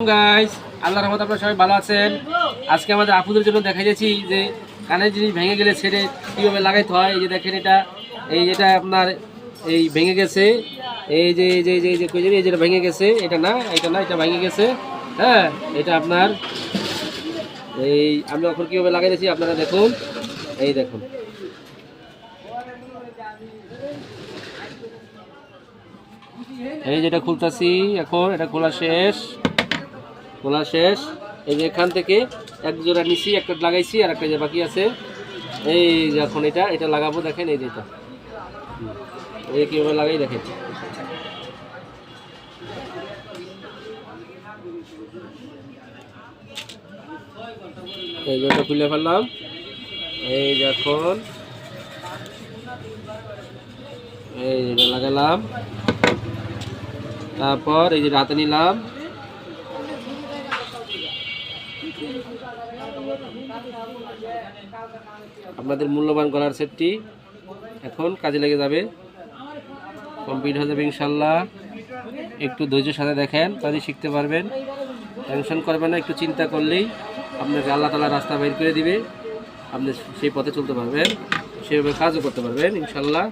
Guys, আল্লাহর রহমতে আপনারা সবাই ভালো আছেন। আজকে আমাদের আপুদের জন্য দেখা যাচ্ছি যে কানের জিনিস ভেঙে গেলে ছেড়ে কীভাবে লাগাইতে হয়। এই যে দেখেন, এটা আপনার এই ভেঙে গেছে। এই যে এই যে এই যে এই যে কই জানি, এই যেটা ভেঙে গেছে, এটা না এটা ভেঙে গেছে। হ্যাঁ, এটা আপনার এই আমি এখন কীভাবে লাগাইতেছি আপনারা দেখুন। এই দেখুন, এই যেটা খুলতাছি এখন, এটা খোলা শেষ। এই যে এখান থেকে এক জোড়া নিছি, একটা লাগাইছি আর একটা যে বাকি আছে। এই যে এখন এটা লাগাবো, দেখেন এই যেটা এই কীভাবে লাগাই দেখেন। এই যেটা খুলে ফেললাম, এই যে এখন এই যেটা লাগালাম, তারপর এই যে হাতে নিলাম। আপনাদের মূল্যবান গলার সেটটি এখন কাজে লেগে যাবে, কমপ্লিট হয়ে যাবে ইনশাল্লাহ। একটু ধৈর্যের সাথে দেখেন, তাহলে শিখতে পারবেন। টেনশন করবেন না, একটু চিন্তা করলেই আপনাকে আল্লাহ তাআলা রাস্তা বের করে দিবে। আপনি সেই পথে চলতে পারবেন, সেভাবে কাজও করতে পারবেন ইনশাল্লাহ।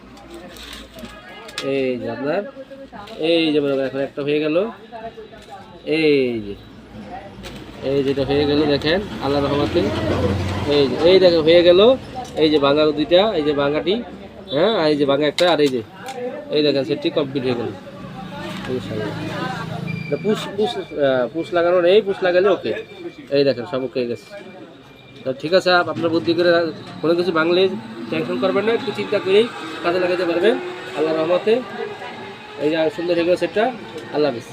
এই যে আপনার এই যে এখন একটা হয়ে গেল, এই যেটা হয়ে গেল দেখেন আল্লাহর রহমতে। এই দেখেন হয়ে গেল। এই যে ভাঙা দুইটা, এই যে ভাঙাটি, হ্যাঁ, এই যে ভাঙা একটা, আর এই দেখেন সেটটি কমপ্লিট হয়ে গেল ইনশাআল্লাহ। পুশ লাগানো নেই, পুশ লাগালে ওকে। এই দেখেন সব ওকে হয়ে গেছে। ঠিক আছে, আপনার বুদ্ধি করে কোনো কিছু ভাঙলে টেনশন করবেন না, একটু চিন্তা করেই কাজে লাগাতে পারবেন আল্লাহর রহমতে। এই যে সুন্দর হয়ে গেল সেটটা। আল্লাহ হাফেজ।